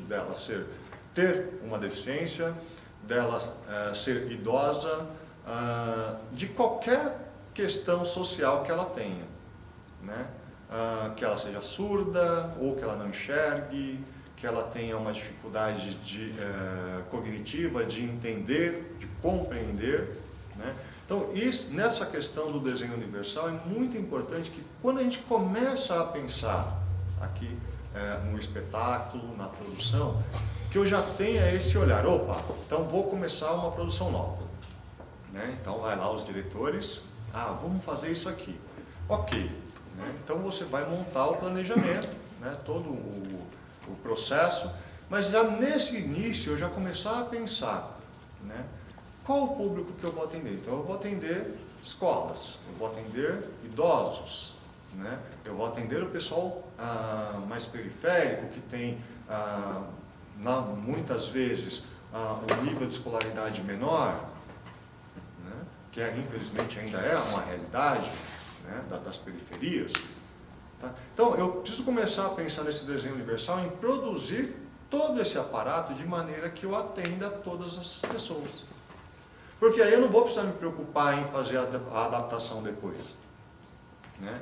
dela ter uma deficiência, dela ser idosa, de qualquer questão social que ela tenha, né? Que ela seja surda ou que ela não enxergue, que ela tenha uma dificuldade cognitiva de entender, de compreender, né? Então, nessa questão do desenho universal é muito importante que quando a gente começa a pensar aqui no espetáculo, na produção, que eu já tenha esse olhar, opa, então vou começar uma produção nova, né? Então vai lá os diretores, vamos fazer isso aqui, ok, né? Então você vai montar o planejamento, né? Todo o processo, mas já nesse início eu já começar a pensar, né? Qual o público que eu vou atender? Então eu vou atender escolas, eu vou atender idosos, né? Eu vou atender o pessoal mais periférico, que tem muitas vezes o nível de escolaridade menor, né? Que infelizmente ainda é uma realidade, né? Das periferias. Tá? Então eu preciso começar a pensar nesse desenho universal em produzir todo esse aparato de maneira que eu atenda a todas as pessoas. Porque aí eu não vou precisar me preocupar em fazer a adaptação depois, né?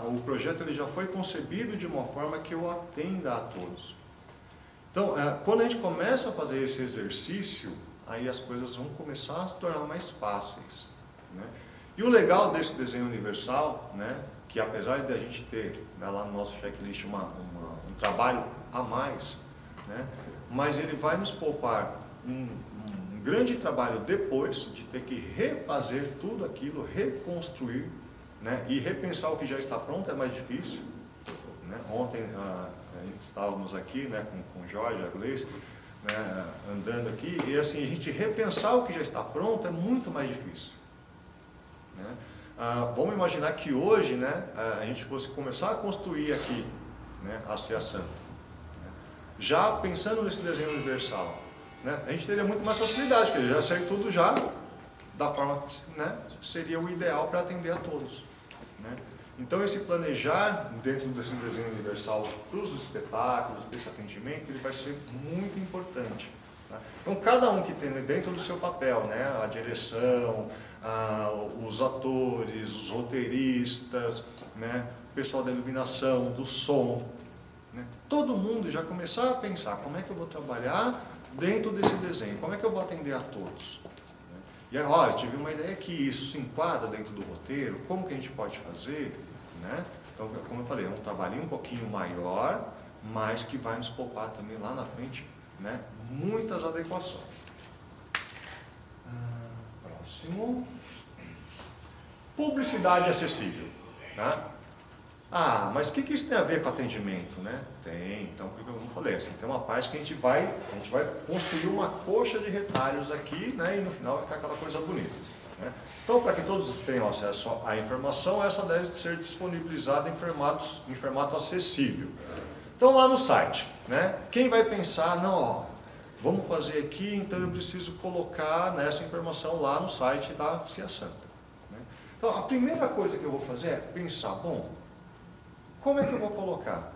O projeto ele já foi concebido de uma forma que eu atenda a todos. Então, quando a gente começa a fazer esse exercício, aí as coisas vão começar a se tornar mais fáceis, né? E o legal desse desenho universal, né, que apesar de a gente ter, né, lá no nosso checklist um trabalho a mais, né, mas ele vai nos poupar um grande trabalho depois de ter que refazer tudo aquilo, reconstruir, né, e repensar o que já está pronto é mais difícil, né? Ontem estávamos aqui, né, com o Jorge, a Gleice, né, andando aqui, e assim, a gente repensar o que já está pronto é muito mais difícil, né? Vamos imaginar que hoje, né, a gente fosse começar a construir aqui, né, a Cia Santa, né? Já pensando nesse desenho universal, né, a gente teria muito mais facilidade, porque já saiu tudo já da forma que, né, seria o ideal para atender a todos, né? Então esse planejar dentro desse desenho universal para os espetáculos, para esse atendimento, ele vai ser muito importante, tá? Então cada um que tem dentro do seu papel, né, a direção, os atores, os roteiristas, né, o pessoal da iluminação, do som, né, todo mundo já começar a pensar como é que eu vou trabalhar dentro desse desenho, como é que eu vou atender a todos. E aí, eu tive uma ideia que isso se enquadra dentro do roteiro, como que a gente pode fazer, né? Então, como eu falei, é um trabalhinho um pouquinho maior, mas que vai nos poupar também lá na frente, né, muitas adequações. Próximo. Publicidade acessível, tá? Mas o que isso tem a ver com atendimento, né? Tem, então, como eu falei, assim, tem uma parte que a gente vai construir uma coxa de retalhos aqui, né? E no final vai ficar aquela coisa bonita, né? Então, para que todos tenham acesso à informação, essa deve ser disponibilizada em formato acessível. Então, lá no site, né? Quem vai pensar, não, vamos fazer aqui, então eu preciso colocar nessa informação lá no site da Cia Santa, né? Então, a primeira coisa que eu vou fazer é pensar, bom, como é que eu vou colocar?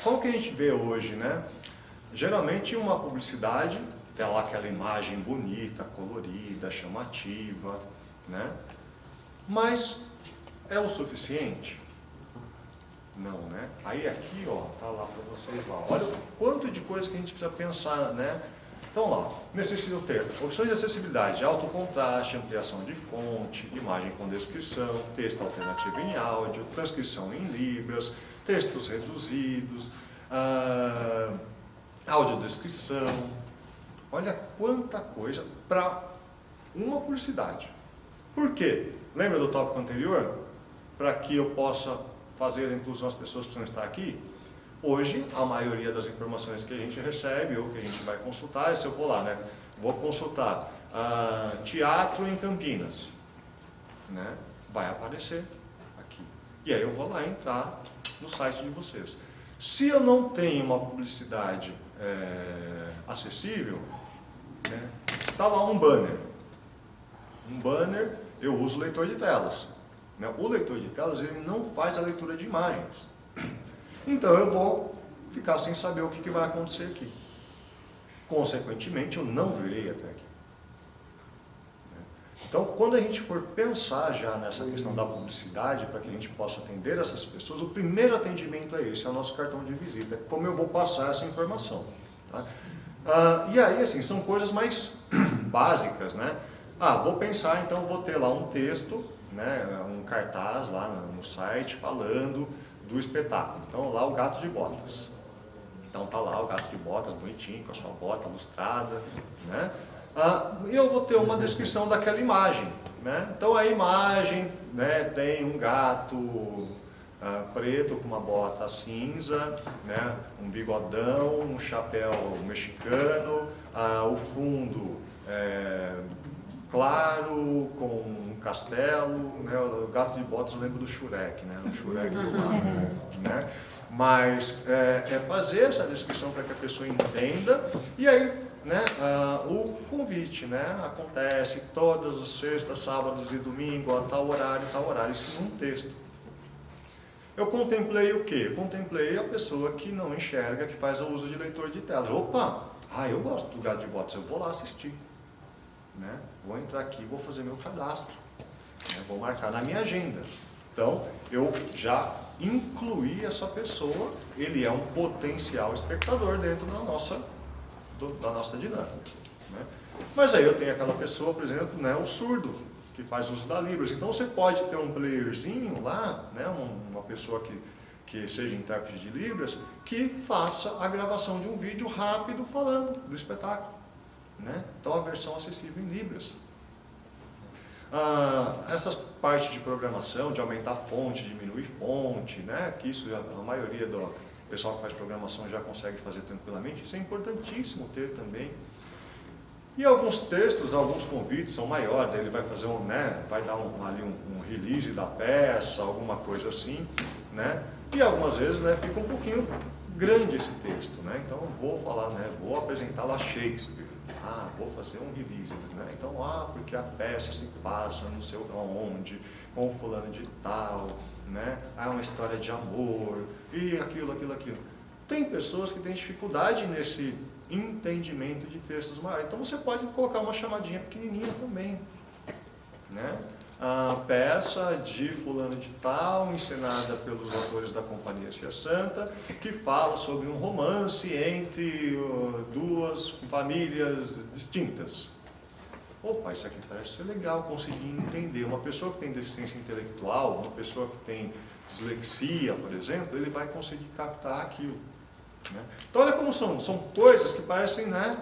Como que a gente vê hoje, né? Geralmente uma publicidade tem lá aquela imagem bonita, colorida, chamativa, né? Mas é o suficiente? Não, né? Aí aqui, tá lá para vocês lá. Olha o quanto de coisa que a gente precisa pensar, né? Então lá, necessita ter opções de acessibilidade, alto contraste, ampliação de fonte, imagem com descrição, texto alternativo em áudio, transcrição em libras, textos reduzidos, audiodescrição. Olha quanta coisa para uma publicidade. Por quê? Lembra do tópico anterior? Para que eu possa fazer a inclusão das pessoas que precisam estar aqui? Hoje, a maioria das informações que a gente recebe ou que a gente vai consultar, se eu vou lá, né? Vou consultar teatro em Campinas, né? Vai aparecer aqui. E aí eu vou lá entrar no site de vocês. Se eu não tenho uma publicidade acessível, né? Está lá um banner. Um banner, eu uso leitor de telas, né? O leitor de telas ele não faz a leitura de imagens. Então eu vou ficar sem saber o que vai acontecer aqui. Consequentemente, eu não virei até aqui. Então, quando a gente for pensar já nessa questão da publicidade, para que a gente possa atender essas pessoas, o primeiro atendimento é esse, é o nosso cartão de visita, é como eu vou passar essa informação. Tá? E aí, assim, são coisas mais básicas, né? Vou pensar, então, vou ter lá um texto, né, um cartaz lá no site falando do espetáculo. Então, lá o Gato de Botas. Então, tá lá o Gato de Botas, bonitinho, com a sua bota lustrada, né? E eu vou ter uma descrição daquela imagem, né? Então a imagem, né, tem um gato preto com uma bota cinza, né, um bigodão, um chapéu mexicano, o fundo claro com um castelo, né? O Gato de Botas eu lembro do Shrek, né? O Shrek do lado, né? Mas é fazer essa descrição para que a pessoa entenda e aí, né, o convite, né, acontece todas as sextas, sábados e domingo, a tal horário, isso num texto. Eu contemplei o quê? Contemplei a pessoa que não enxerga, que faz o uso de leitor de telas. Opa, eu gosto do Gato de Botas, eu vou lá assistir. Né? Vou entrar aqui, vou fazer meu cadastro, né? Vou marcar na minha agenda. Então, eu já incluí essa pessoa, ele é um potencial espectador dentro da nossa dinâmica. Né? Mas aí eu tenho aquela pessoa, por exemplo, né, o surdo, que faz uso da Libras. Então você pode ter um playerzinho lá, né, uma pessoa que seja intérprete de Libras, que faça a gravação de um vídeo rápido falando do espetáculo. Né? Então a versão acessível em Libras. Essas partes de programação, de aumentar fonte, diminuir fonte, né? Que isso a maioria do pessoal que faz programação já consegue fazer tranquilamente, isso é importantíssimo ter também. E alguns textos, alguns convites são maiores, ele vai fazer vai dar ali um release da peça, alguma coisa assim, né? E algumas vezes, né, fica um pouquinho grande esse texto, né? Então vou falar, né, vou apresentar lá Shakespeare, vou fazer um release, né? Então, porque a peça se passa não sei onde, com o fulano de tal, né? Uma história de amor, e aquilo. Tem pessoas que têm dificuldade nesse entendimento de textos maiores. Então você pode colocar uma chamadinha pequenininha também, né? A peça de fulano de tal, encenada pelos autores da Companhia Cia Santa, que fala sobre um romance entre duas famílias distintas. Opa, isso aqui parece ser legal, conseguir entender. Uma pessoa que tem deficiência intelectual, uma pessoa que tem dislexia, por exemplo, ele vai conseguir captar aquilo. Né? Então olha como são coisas que parecem, né,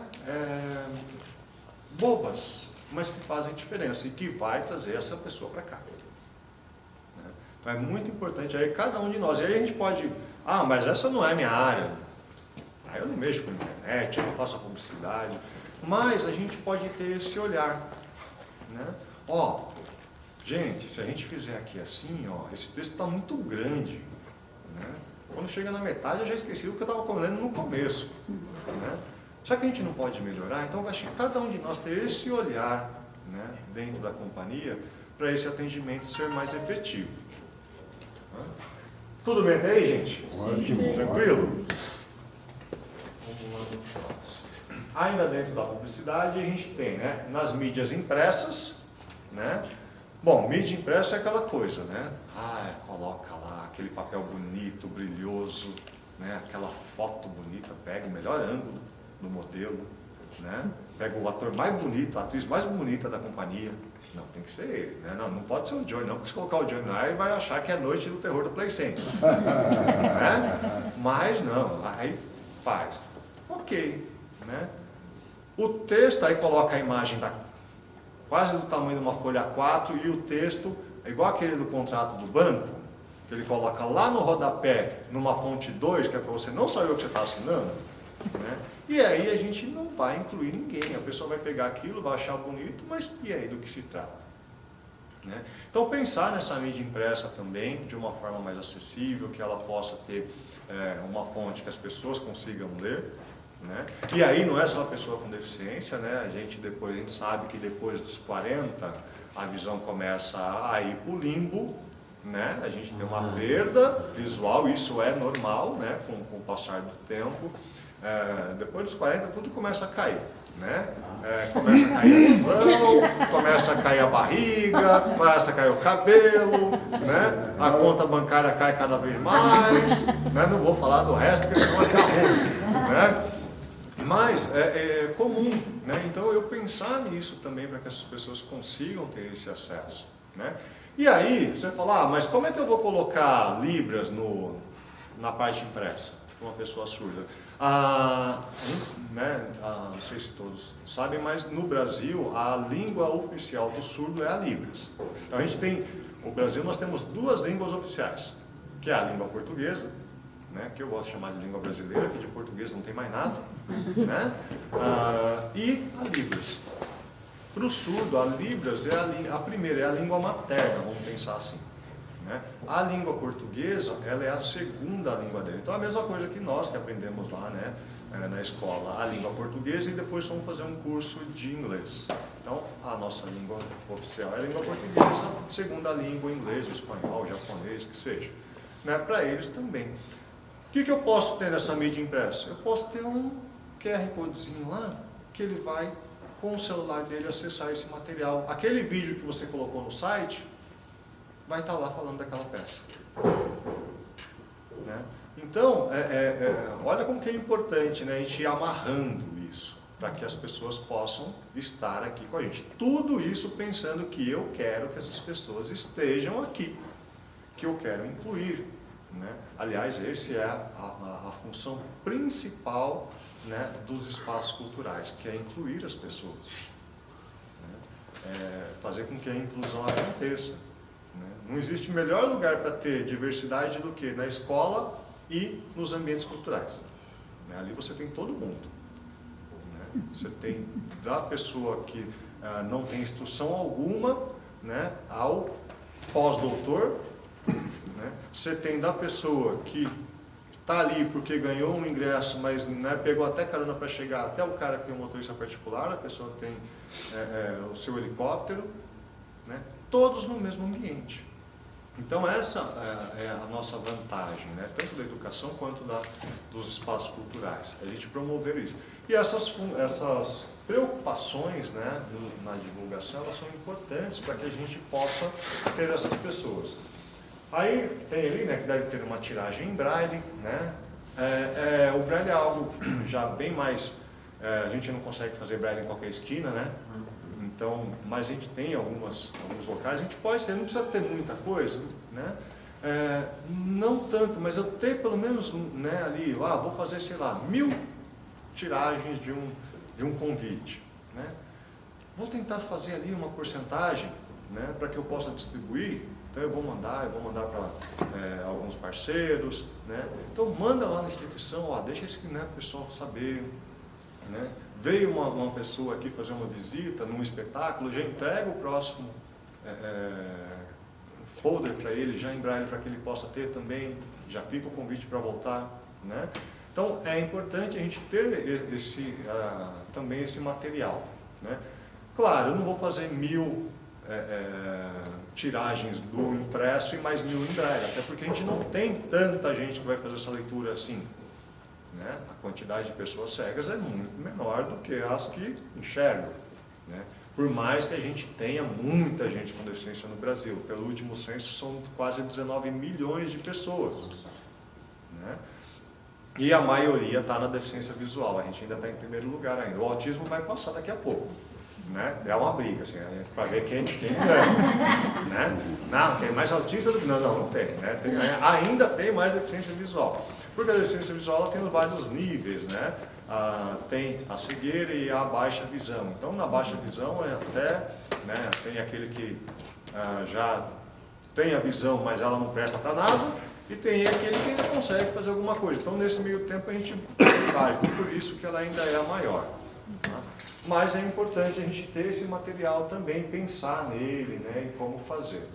bobas, mas que fazem diferença e que vai trazer essa pessoa para cá. Né? Então é muito importante aí cada um de nós. E aí a gente pode, mas essa não é minha área. Eu não mexo com internet, eu não faço a publicidade. Mas a gente pode ter esse olhar. Né? Gente, se a gente fizer aqui assim, esse texto está muito grande. Né? Quando chega na metade, eu já esqueci o que eu estava lendo no começo. Né? Já que a gente não pode melhorar, então vai que cada um de nós ter esse olhar, né, dentro da companhia para esse atendimento ser mais efetivo. Tudo bem até aí, gente? Ótimo. Tranquilo? Vamos lá no próximo. Ainda dentro da publicidade, a gente tem, né, nas mídias impressas, né? Bom, mídia impressa é aquela coisa, né? Coloca lá aquele papel bonito, brilhoso, né? Aquela foto bonita, pega o melhor ângulo do modelo, né? Pega o ator mais bonito, a atriz mais bonita da companhia. Não, tem que ser ele, né? Não pode ser o Johnny, não, porque se colocar o Johnny lá, ele vai achar que é Noite do Terror do Play Center. Né? Mas não, aí faz. Ok, né? O texto, aí coloca a imagem quase do tamanho de uma folha A4 e o texto é igual aquele do contrato do banco, que ele coloca lá no rodapé, numa fonte 2, que é para você não saber o que você está assinando. Né? E aí a gente não vai incluir ninguém, a pessoa vai pegar aquilo, vai achar bonito, mas e aí do que se trata? Né? Então pensar nessa mídia impressa também de uma forma mais acessível, que ela possa ter uma fonte que as pessoas consigam ler. Né? E aí não é só a pessoa com deficiência, né? A gente sabe que depois dos 40 a visão começa a ir para o limbo, né? A gente tem uma perda visual, isso é normal, né? Com o passar do tempo. Depois dos 40 tudo começa a cair, né? Começa a cair a visão, começa a cair a barriga, começa a cair o cabelo, né? A conta bancária cai cada vez mais, né? Não vou falar do resto, porque senão vai ficar ruim, né? Mas é comum, né? Então eu pensar nisso também para que as pessoas consigam ter esse acesso, né? E aí, você fala, mas como é que eu vou colocar libras na parte impressa para uma pessoa surda? Não sei se todos sabem, mas no Brasil a língua oficial do surdo é a Libras. Então no Brasil nós temos duas línguas oficiais, que é a língua portuguesa, né, que eu gosto de chamar de língua brasileira, que de português não tem mais nada, né? E a Libras. Para o surdo, a Libras a primeira, é a língua materna, vamos pensar assim. Né? A língua portuguesa, ela é a segunda língua dele. Então, a mesma coisa que nós que aprendemos lá, né, na escola, a língua portuguesa, e depois vamos fazer um curso de inglês. Então, a nossa língua oficial é a língua portuguesa, segunda língua, inglês, espanhol, japonês, que seja. Né? Para eles também. O que eu posso ter nessa mídia impressa? Eu posso ter um QR Codezinho lá, que ele vai, com o celular dele, acessar esse material. Aquele vídeo que você colocou no site, vai estar lá falando daquela peça. Né? Então, olha como que é importante, né, a gente ir amarrando isso, para que as pessoas possam estar aqui com a gente. Tudo isso pensando que eu quero que essas pessoas estejam aqui, que eu quero incluir. Né? Aliás, essa é a função principal, né, dos espaços culturais, que é incluir as pessoas. Né? Fazer com que a inclusão aconteça. Não existe melhor lugar para ter diversidade do que na escola e nos ambientes culturais. Ali você tem todo mundo. Você tem da pessoa que não tem instrução alguma, né, ao pós-doutor. Você tem da pessoa que está ali porque ganhou um ingresso, mas, né, pegou até carona para chegar até o cara que tem um motorista particular, a pessoa que tem o seu helicóptero, né, todos no mesmo ambiente. Então essa é a nossa vantagem, né? Tanto da educação quanto dos espaços culturais, a gente promover isso. E essas preocupações, né, na divulgação, elas são importantes para que a gente possa ter essas pessoas. Aí tem ali, né, que deve ter uma tiragem em braille, né? O braille é algo já bem mais, a gente não consegue fazer braille em qualquer esquina, né? Então, mas a gente tem alguns locais, a gente pode ter, não precisa ter muita coisa, né? Não tanto, mas eu tenho pelo menos, né, ali, vou fazer, sei lá, 1000 tiragens de um convite, né? Vou tentar fazer ali uma porcentagem, né, para que eu possa distribuir. Então eu vou mandar para alguns parceiros, né? Então manda lá na instituição, deixa esse, né, pessoal saber, né? Veio uma pessoa aqui fazer uma visita num espetáculo, já entrega o próximo folder para ele, já em braille, para que ele possa ter também, já fica o convite para voltar, né? Então é importante a gente ter também esse material, né? Claro, eu não vou fazer 1000 tiragens do impresso e mais 1000 em braille, até porque a gente não tem tanta gente que vai fazer essa leitura assim. Né? A quantidade de pessoas cegas é muito menor do que as que enxergam. Né? Por mais que a gente tenha muita gente com deficiência no Brasil, pelo último censo são quase 19 milhões de pessoas. Né? E a maioria está na deficiência visual, a gente ainda está em primeiro lugar ainda. O autismo vai passar daqui a pouco. Né? É uma briga, assim, para ver quem ganha. Né? Não, tem mais autista do que... Não tem, né? Ainda tem mais deficiência visual. Porque a deficiência visual ela tem vários níveis, né? Tem a cegueira e a baixa visão. Então, na baixa visão, né, tem aquele que já tem a visão, mas ela não presta para nada, e tem aquele que ainda consegue fazer alguma coisa. Então, nesse meio tempo, a gente faz. Por isso que ela ainda é a maior. Tá? Mas é importante a gente ter esse material também, pensar nele, né, e como fazer.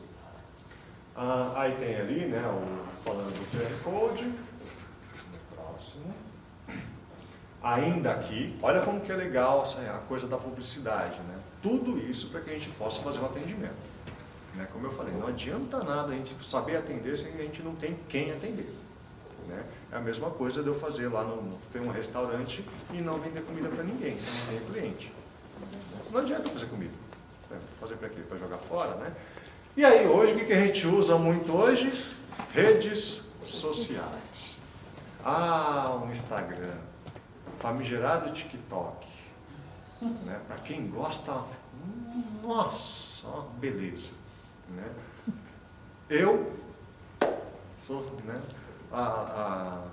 Aí tem ali, né, falando do QR Code. No próximo. Ainda aqui, olha como que é legal a coisa da publicidade, né? Tudo isso para que a gente possa fazer um atendimento. Né? Como eu falei, não adianta nada a gente saber atender se a gente não tem quem atender. Né? É a mesma coisa de eu fazer lá ter um restaurante e não vender comida para ninguém, se não tem cliente. Não adianta fazer comida. Fazer para quê? Para jogar fora, né? E aí, hoje, o que a gente usa muito hoje? Redes sociais. Um Instagram, famigerado TikTok. Né? Para quem gosta, nossa, beleza. Né? Eu sou, né? A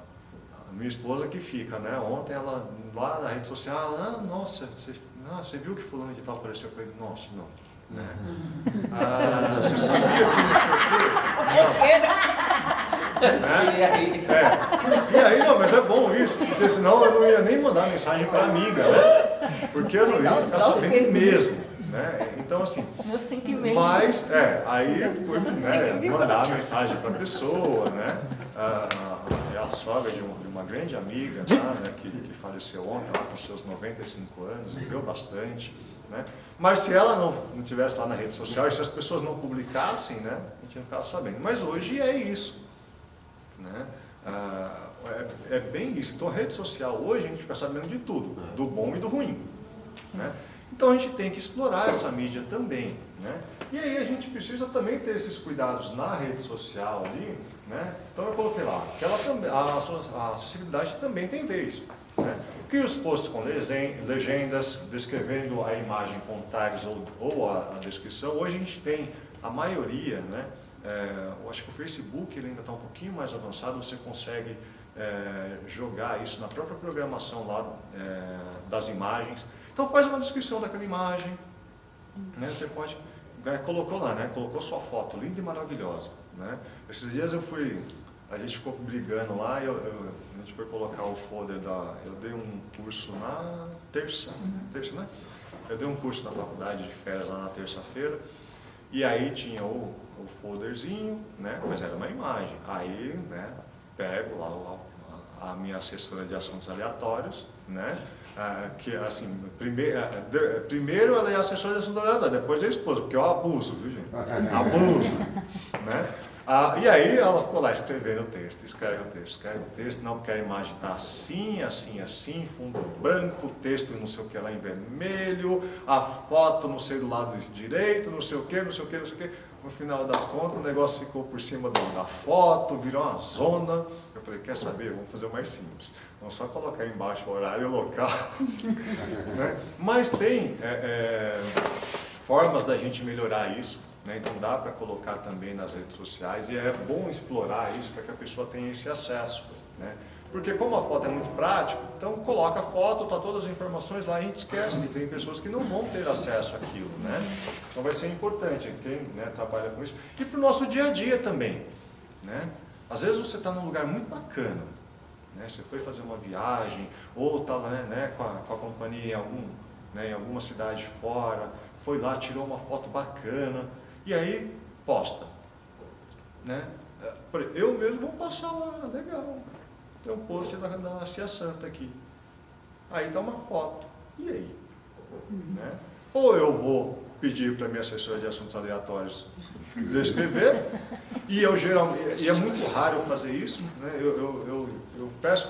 minha esposa que fica, né? Ontem ela lá na rede social, nossa, você viu que fulano de tal apareceu? Eu falei, nossa, não. Né? Você sabia que não sei o quê? Né? E aí, não, mas é bom isso, porque senão eu não ia nem mandar mensagem para amiga, né? Porque eu não ia ficar sabendo mesmo. Né? Então, assim, meu sentimento. Mas, aí eu fui, né, mandar mensagem para a pessoa, né? A sogra de uma grande amiga, né, que faleceu ontem, lá com seus 95 anos, viveu bastante. Né? Mas se ela não estivesse lá na rede social, e se as pessoas não publicassem, né, a gente não ficava sabendo. Mas hoje é isso. Né? É bem isso. Então, a rede social hoje a gente fica sabendo de tudo, do bom e do ruim. Né? Então a gente tem que explorar essa mídia também. Né? E aí a gente precisa também ter esses cuidados na rede social ali. Né? Então eu coloquei lá, que a acessibilidade também tem vez. Né? Cria os posts com legendas, descrevendo a imagem com tags ou a descrição. Hoje a gente tem a maioria, né? Eu acho que o Facebook ele ainda está um pouquinho mais avançado, você consegue jogar isso na própria programação lá das imagens. Então faz uma descrição daquela imagem, né? Você pode, colocou lá, né? Colocou sua foto, linda e maravilhosa, né? Esses dias a gente ficou brigando lá, a gente foi colocar o folder eu dei um curso na terça, né? Eu dei um curso na faculdade de férias lá na terça-feira, e aí tinha o folderzinho, né? Mas era uma imagem, aí, né? Pego lá a minha assessora de assuntos aleatórios, né? Que assim, primeiro ela é assessora de assuntos aleatórios, depois é a esposa, porque eu abuso, viu, gente? Abuso, né? E aí ela ficou lá escrevendo o texto, escreve o texto, não, porque a imagem está assim, assim, assim, fundo branco, o texto não sei o que lá em vermelho, a foto não sei do lado direito, não sei o que, não sei o que, não sei o que. No final das contas, o negócio ficou por cima da foto, virou uma zona. Eu falei, quer saber, vamos fazer o mais simples. Vamos só colocar embaixo o horário e o local. Né? Mas tem formas da gente melhorar isso. Né? Então dá para colocar também nas redes sociais. E é bom explorar isso para que a pessoa tenha esse acesso. Né? Porque como a foto é muito prática, então coloca a foto, está todas as informações lá, e a gente esquece que tem pessoas que não vão ter acesso àquilo, né? Então vai ser importante, quem, né, trabalha com isso, e para o nosso dia a dia também, né? Às vezes você está num lugar muito bacana, né? Você foi fazer uma viagem, ou está né, com a companhia em alguma cidade fora, foi lá, tirou uma foto bacana, e aí posta, né? Eu mesmo vou passar lá, legal. Tem um post da Cia Santa aqui. Aí está uma foto. E aí? Né? Ou eu vou pedir para minha assessora de assuntos aleatórios descrever, e é muito raro eu fazer isso, né? Eu peço